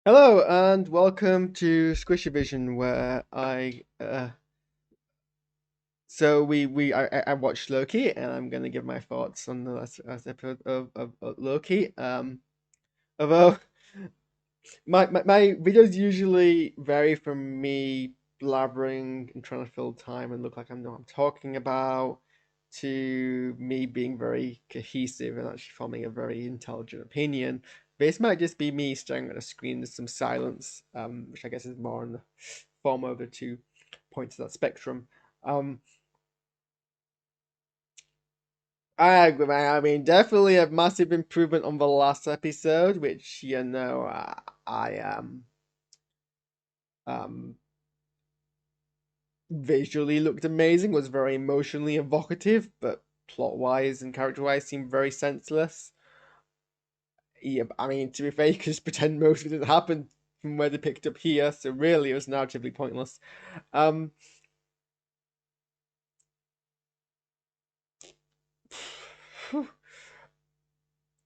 Hello and welcome to SquishiVision, where I watched Loki, and I'm gonna give my thoughts on the last episode of Loki. Although my videos usually vary from me blabbering and trying to fill time and look like I know what I'm talking about, to me being very cohesive and actually forming a very intelligent opinion. This might just be me staring at a screen with some silence, which I guess is more in the form of the 2 points of that spectrum. Um, I agree, man. I mean, definitely a massive improvement on the last episode, which I visually looked amazing, was very emotionally evocative, but plot wise and character wise seemed very senseless. Yeah, I mean, to be fair, you can just pretend most of it didn't happen from where they picked up here, so really it was narratively pointless. Um,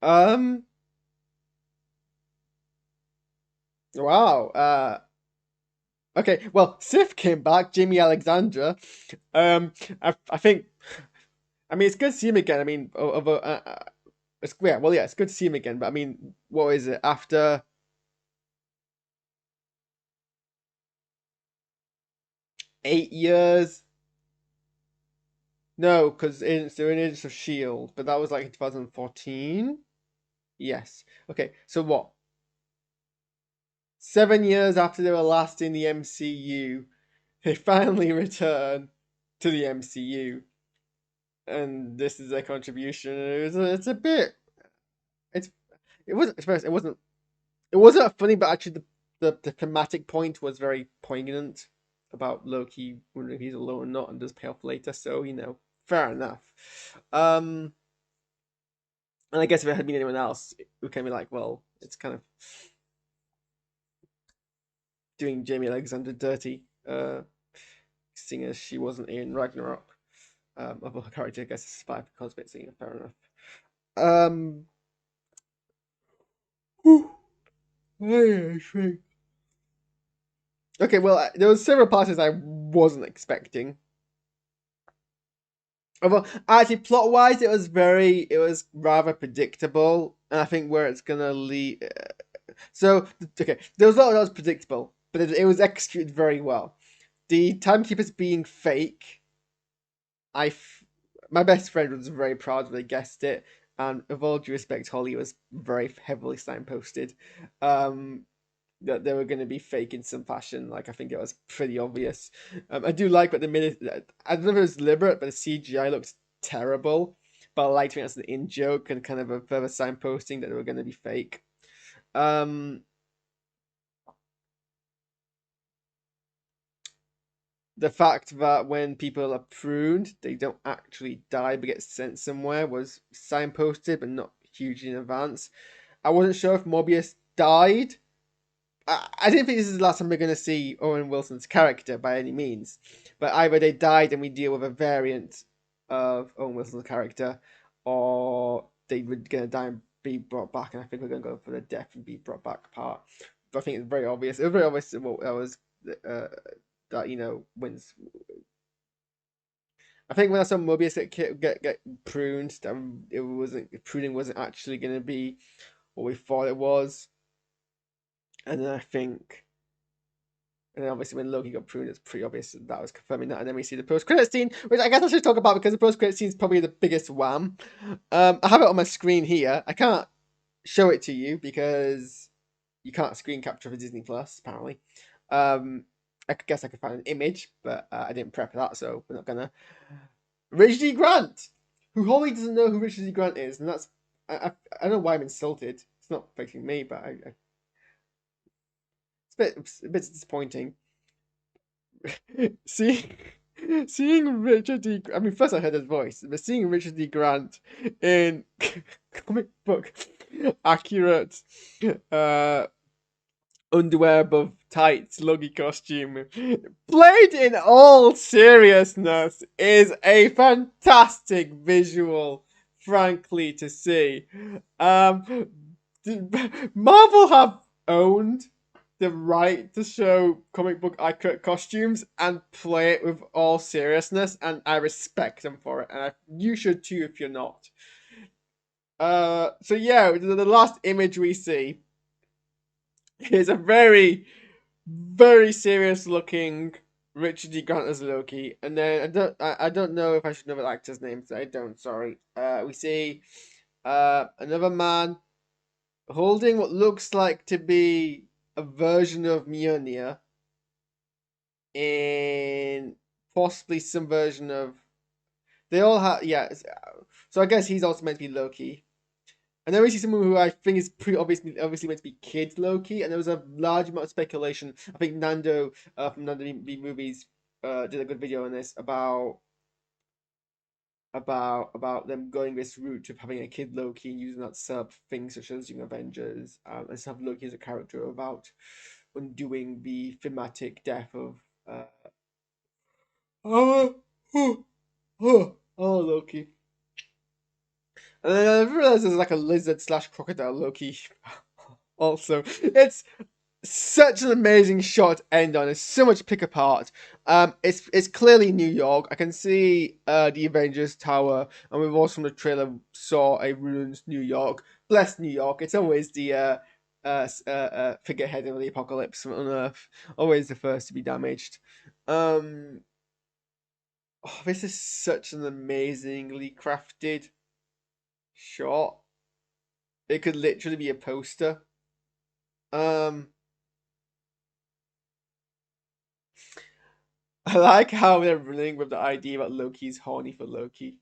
um, wow. Okay, well, Sif came back, Jamie Alexandra. I think, I mean, it's good to see him again. I mean, yeah, it's good to see him again. But I mean, what is it after 8 years? No, because they're in Agents of Shield, but that was like in 2014. Yes. Okay, so what? 7 years after they were last in the MCU, they finally return to the MCU, and this is their contribution. It's a bit. It's it wasn't. It wasn't funny, but actually the thematic point was very poignant about Loki wondering if he's alone or not, and does pay off later. So fair enough. Um, and I guess if it had been anyone else, it would kind of be like, well, it's kind of doing Jamie Alexander dirty, seeing as she wasn't in Ragnarok. Of her character, I guess, is spy for cosmic, so fair enough. Um, okay, well, there was several parts I wasn't expecting. Although, actually, plot wise, it was rather predictable, and I think where it's gonna lead. So, okay, there was a lot that was predictable, but it was executed very well. The timekeepers being fake, I, my best friend was very proud that they guessed it, and with all due respect, Holly was very heavily signposted. Um, that they were going to be fake in some fashion. Like, I think it was pretty obvious. I do like, but the minute I don't know if it was deliberate, but the CGI looked terrible. But I liked it as an in joke and kind of a further signposting that they were going to be fake. Um, the fact that when people are pruned, they don't actually die but get sent somewhere was signposted, but not hugely in advance. I wasn't sure if Morbius died. I didn't think this is the last time we're going to see Owen Wilson's character by any means, but either they died and we deal with a variant of Owen Wilson's character, or they were going to die and be brought back. And I think we're going to go for the death and be brought back part. But I think it's very obvious. It was very obvious what that was. Uh, that wins. I think when I saw Mobius get pruned, that it wasn't pruning wasn't actually going to be what we thought it was, and then I think. And then obviously when Loki got pruned, it's pretty obvious that was confirming that. And then we see the post-credit scene, which I guess I should talk about because the post-credit scene is probably the biggest wham. I have it on my screen here. I can't show it to you because you can't screen capture for Disney Plus, apparently. I guess I could find an image, but I didn't prep that, so we're not gonna. Richard D. Grant, who wholly doesn't know who Richard D. Grant is, and that's I don't know why I'm insulted. It's not affecting me, but it's a bit disappointing. See, seeing Richard D. I mean, first I heard his voice, but seeing Richard D. Grant in comic book accurate uh, underwear above tights, Loki costume, played in all seriousness, is a fantastic visual, frankly, to see. Um, Marvel have owned the right to show comic book accurate costumes and play it with all seriousness, and I respect them for it, and you should too if you're not. So yeah, the last image we see is a very, very serious looking Richard D. Grant as Loki, and then I don't know if I should know the actor's name, so I don't. Sorry. We see another man holding what looks like to be a version of Mjolnir in possibly some version of. They all have, yeah. So I guess he's also meant to be Loki. And then we see someone who I think is pretty obviously meant to be Kid Loki, and there was a large amount of speculation. I think Nando from Nando B Movies did a good video on this about them going this route of having a Kid Loki and using that to set up things such as Young Avengers, and to have Loki as a character about undoing the thematic death of oh, oh, oh Loki. And then I realized there's like a lizard slash crocodile Loki. Also, it's such an amazing shot to end on. There's so much to pick apart. It's clearly New York. I can see the Avengers Tower, and we've also from the trailer saw a ruined New York. Bless New York. It's always the figurehead of the apocalypse on Earth. Always the first to be damaged. Oh, this is such an amazingly crafted shot. It could literally be a poster. I like how they're running with the idea that Loki's horny for Loki.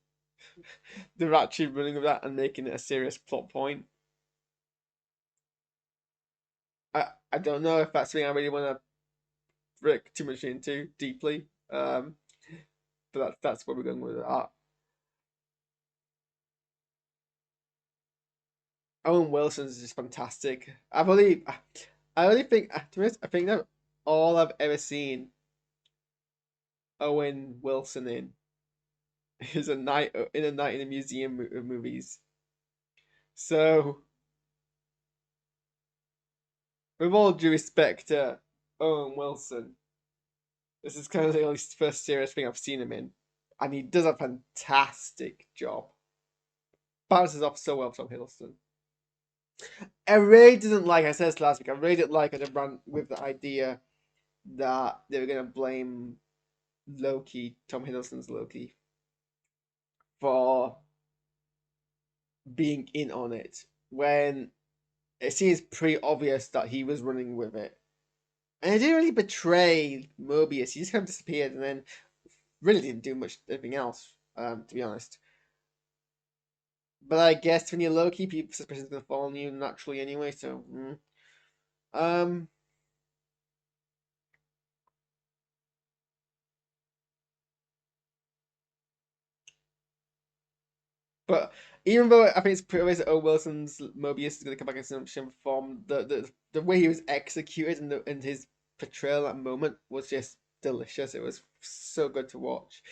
They're actually running with that and making it a serious plot point. I don't know if that's something I really want to break too much into deeply. But that's where we're going with that. Owen Wilson's just fantastic. I only think, to be honest, I think that all I've ever seen Owen Wilson in is a night in a museum movies. So, with all due respect to Owen Wilson, this is kind of the only first serious thing I've seen him in, and he does a fantastic job. Bounces off so well from Hiddleston. I really didn't like. I said this last week. I really didn't like it. Ran with the idea that they were gonna blame Loki, Tom Hiddleston's Loki, for being in on it when it seems pretty obvious that he was running with it. And it didn't really betray Mobius. He just kind of disappeared and then really didn't do much anything else, to be honest. But I guess when you're Loki, people's suspicion's gonna fall on you naturally anyway, so um but even though I think it's pretty obvious that O. Wilson's Mobius is gonna come back in some form, the way he was executed and his portrayal at that moment was just delicious. It was so good to watch.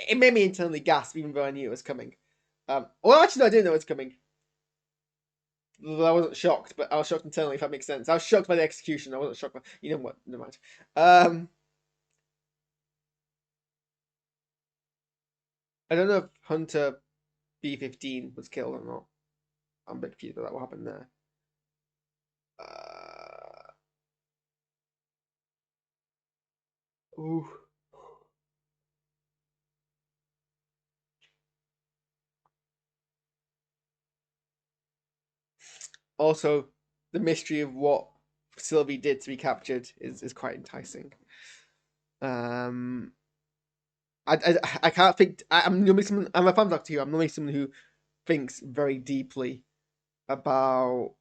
It made me internally gasp, even though I knew it was coming. Well, actually, no, I didn't know it was coming. I wasn't shocked, but I was shocked internally, if that makes sense. I was shocked by the execution. I wasn't shocked by, you know what? Never mind. I don't know if Hunter B-15 was killed or not. I'm a bit confused about what happened there. Ooh. Also, the mystery of what Sylvie did to be captured is quite enticing. I can't think. I'm normally someone. I'm a fan of Doctor Who. I'm normally someone who thinks very deeply about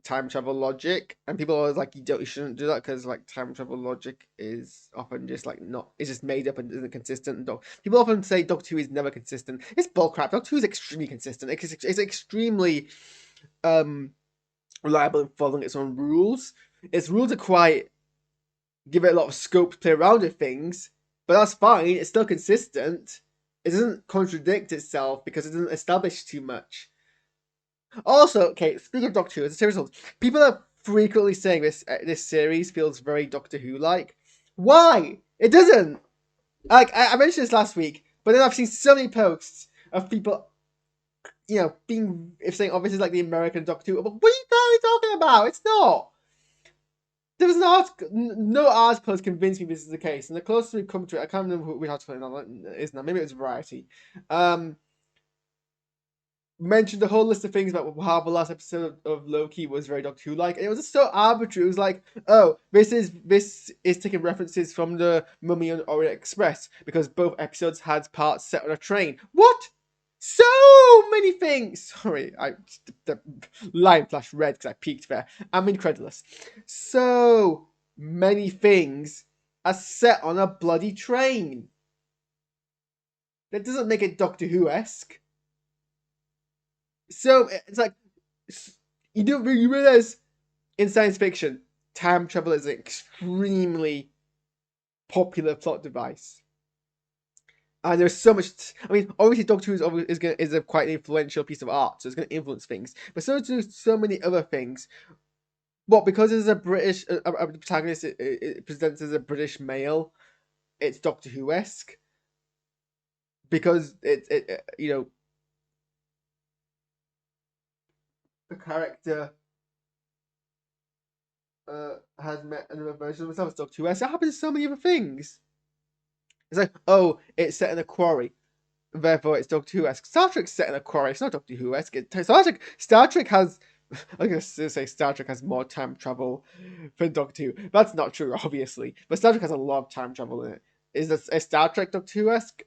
time travel logic, and people are always like, you shouldn't do that because like time travel logic is often just like not, it's just made up and isn't consistent. And people often say Doctor Who is never consistent. It's bullcrap. Doctor Who is extremely consistent. It's extremely reliable in following its own rules. Its rules are quite, give it a lot of scope to play around with things, but that's fine. It's still consistent. It doesn't contradict itself because it doesn't establish too much. Also, okay, speaking of Doctor Who, as a series of people are frequently saying this series feels very Doctor Who like. Why? It doesn't. Like I mentioned this last week, but then I've seen so many posts of people, being saying, "Oh, this is like the American Doctor Who." But what are you talking about? It's not. There was no article has convinced me this is the case, and the closest we've come to it, I can't remember which article it is now. Maybe it was Variety. Mentioned a whole list of things about how the last episode of Loki was very Doctor Who like, and it was just so arbitrary. It was like, oh, this is taking references from the Mummy and Orient Express because both episodes had parts set on a train. What? So many things. Sorry, the line flashed red because I peeked there. I'm incredulous. So many things are set on a bloody train. That doesn't make it Doctor Who-esque. So it's like, you realize in science fiction, time travel is an extremely popular plot device. And there's so much. I mean, obviously, Doctor Who is a quite influential piece of art, so it's going to influence things. But so do so many other things. What, because it's a British a protagonist, it presents as a British male, it's Doctor Who-esque. Because the character has met another version of himself as Doctor Who-esque. It happens to so many other things. It's like, oh, it's set in a quarry, therefore it's Doctor Who-esque. Star Trek's set in a quarry, it's not Doctor Who-esque. Star Trek has, I'm going to say Star Trek has more time travel than Doctor Who. That's not true, obviously. But Star Trek has a lot of time travel in it. Is Star Trek Doctor Who-esque?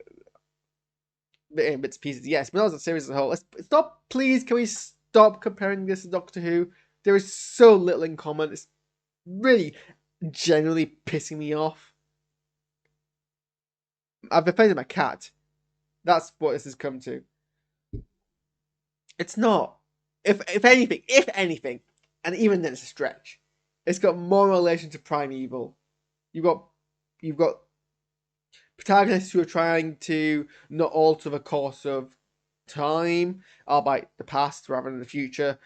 In bits and pieces, yes. But that was a series as a whole. Let's stop, please. Can we stop comparing this to Doctor Who? There is so little in common. It's really generally pissing me off. I've been playing with my cat. That's what this has come to. It's not. If anything, and even then it's a stretch. It's got more relation to Primeval. You've got protagonists who are trying to not alter the course of time, albeit the past rather than the future.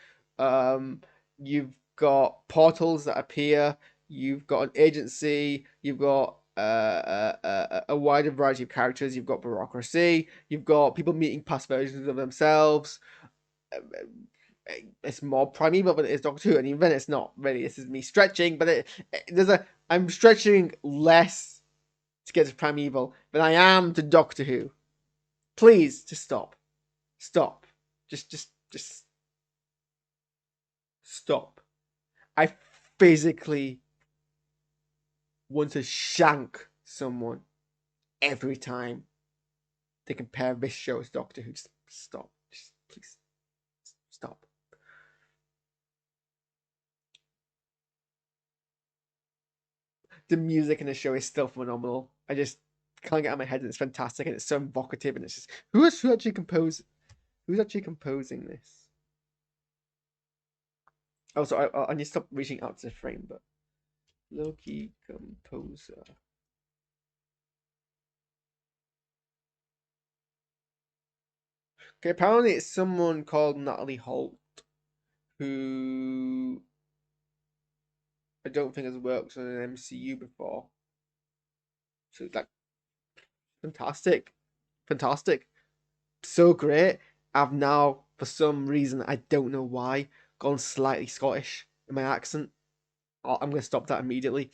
You've got portals that appear. You've got an agency. You've got a wider variety of characters. You've got bureaucracy. You've got people meeting past versions of themselves. It's more Primeval than it is Doctor Who, and even it's not really. This is me stretching, but I'm stretching less to get to Primeval than I am to Doctor Who. Please, just stop. Just stop. I physically want to shank someone every time they compare this show to Doctor Who. Just stop. Just please stop. The music in the show is still phenomenal. I just can't get out of my head, and it's fantastic, and it's so evocative, and it's just who's actually composing this? Oh, so I need to stop reaching out to the frame, but Loki composer. Okay, apparently it's someone called Natalie Holt, who I don't think has worked on an MCU before. So it's like fantastic. So great. I've now, for some reason, I don't know why, gone slightly Scottish in my accent. I'm going to stop that immediately.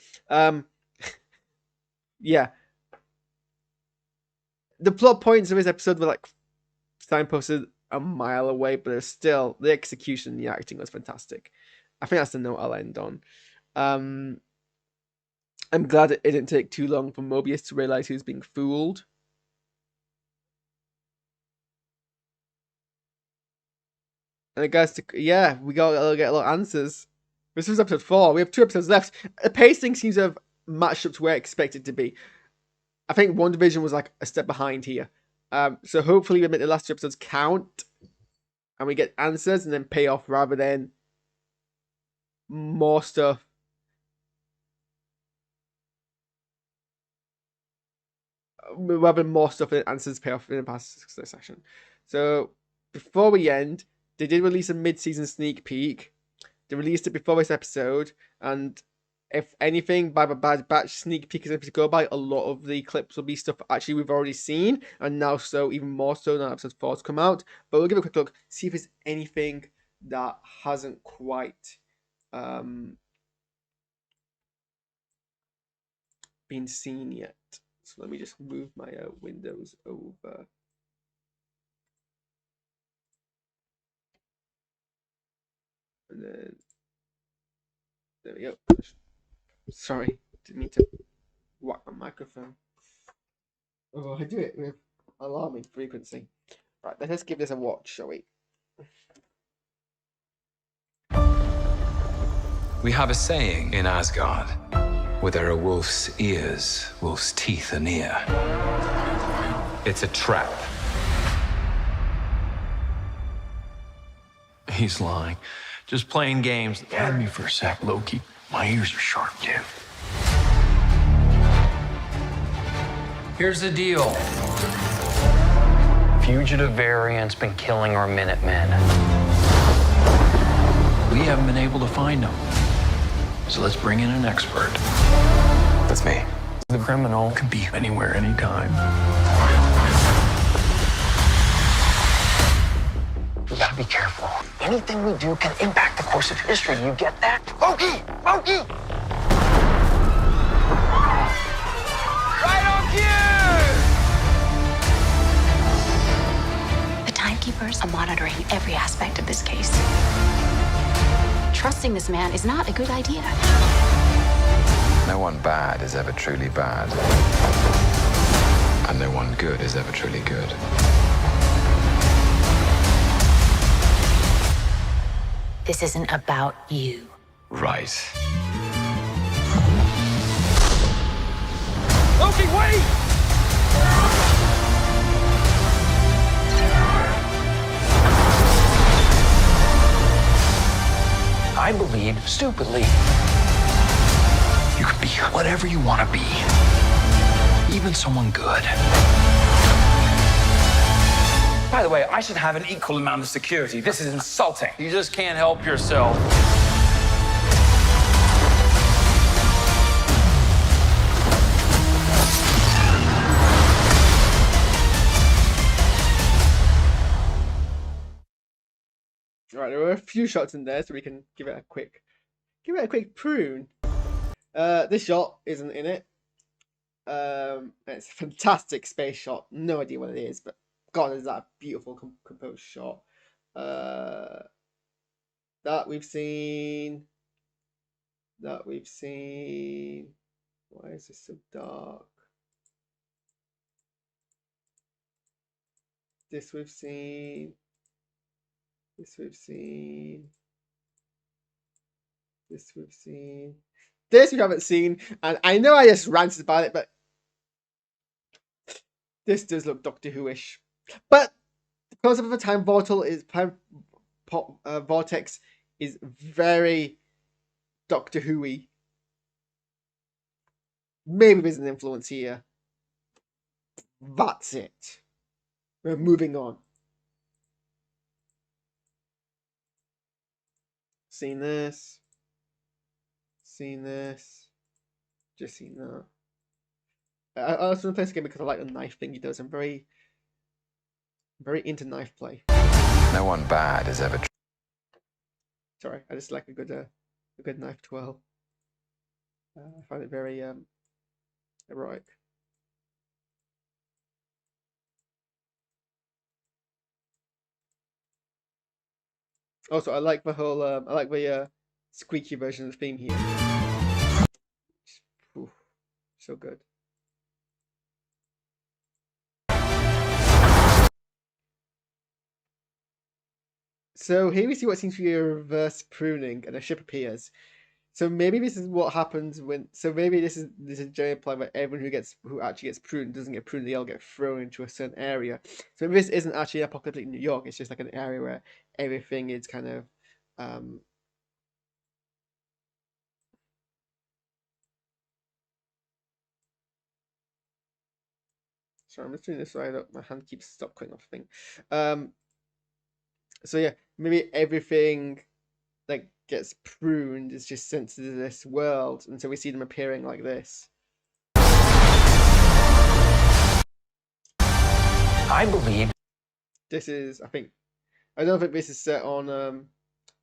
Yeah. The plot points of this episode were like signposted a mile away, but it's still, the execution and the acting was fantastic. I think that's the note I'll end on. I'm glad it didn't take too long for Mobius to realize he was being fooled. And it goes to, yeah, we gotta get a lot of answers. This was episode 4. We have 2 episodes left. The pacing seems to have matched up to where I expected to be. I think WandaVision was like a step behind here. So hopefully we make the last 2 episodes count, and we get answers and then pay off rather than more stuff. Rather than more stuff and answers pay off in the past session. So before we end, they did release a mid-season sneak peek. They released it before this episode, and if anything, by the Bad Batch sneak peek is to go by, a lot of the clips will be stuff actually we've already seen, and now so even more so now episode 4's come out. But we'll give it a quick look, see if there's anything that hasn't quite been seen yet. So let me just move my windows over. And then there we go. Sorry, didn't mean to whack my microphone. Oh, I do it with alarming frequency. Right, let's give this a watch, shall we? We have a saying in Asgard: where there are wolf's ears, wolf's teeth are near. It's a trap. He's lying. Just playing games. Pardon me for a sec, Loki. My ears are sharp, too. Here's the deal. Fugitive variant's been killing our Minutemen. We haven't been able to find them. So let's bring in an expert. That's me. The criminal can be anywhere, anytime. We gotta be careful. Anything we do can impact the course of history. You get that? Loki! Loki! Right on cue! The timekeepers are monitoring every aspect of this case. Trusting this man is not a good idea. No one bad is ever truly bad. And no one good is ever truly good. This isn't about you. Right. Loki, wait! I believe, stupidly, You can be whatever you want to be. Even someone good. By the way, I should have an equal amount of security. This is insulting. you just can't help yourself. Right, there were a few shots in there, so we can give it a quick prune. This shot isn't in it. It's a fantastic space shot. No idea what it is, but God, is that a beautiful composed shot. That we've seen. Why is this so dark? This we've seen. This we've seen. This we haven't seen, and I know I just ranted about it, but this does look Doctor Who-ish. But the concept of a time vortex is very Doctor Who-y. Maybe there's an influence here. That's it. We're moving on. Seen this. Just seen that. I also want to play this game because I like the knife thing he does. I'm very into knife play. No one bad is ever. Sorry, I just like a good knife twirl. I find it very heroic. Also, I like the whole squeaky version of the theme here. Ooh, so good. So here we see what seems to be a reverse pruning, and a ship appears. So maybe this is what happens when. So maybe this is a general plan where everyone who actually gets pruned doesn't get pruned. They all get thrown into a certain area. So maybe this isn't actually apocalyptic New York. It's just like an area where everything is kind of. Sorry, I'm just doing this so my hand keeps stop cutting off thing. So yeah, maybe everything like gets pruned is just sent to this world, and so we see them appearing like this. I believe This is, I don't think this is set on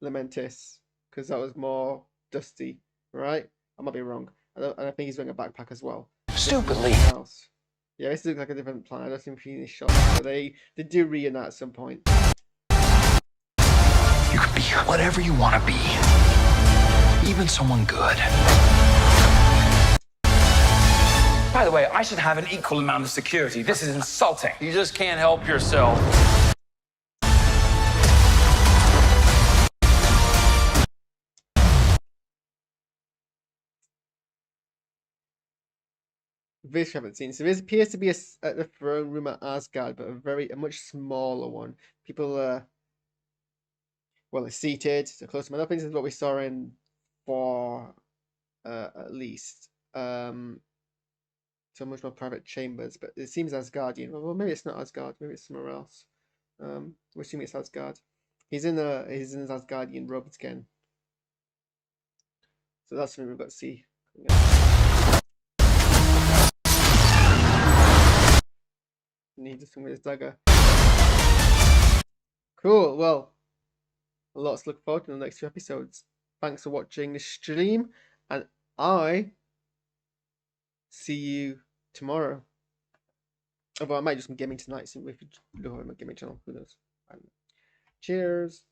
Lamentis, because that was more dusty, right? I might be wrong. I think he's wearing a backpack as well. stupidly. Else. Yeah, this looks like a different planet. I don't think we've seen this shot. So they do reunite at some point. You can be whatever you want to be, even someone good. By the way, I should have an equal amount of security. This is insulting. You just can't help yourself. This we haven't seen. So this appears to be at the throne room at Asgard, but a much smaller one. People are seated. So close to my This is what we saw in 4, at least. So much more private chambers, but it seems Asgardian. Well, maybe it's not Asgard. Maybe it's somewhere else. We're assuming it's Asgard. He's in his Asgardian robes again. So that's something we've got to see. Need this thing with his dagger. Cool. Well, lots to look forward to in the next 2 episodes. Thanks for watching the stream, and I see you tomorrow. Although I might just be gaming tonight, so we could look at my gaming channel. Who knows? Cheers.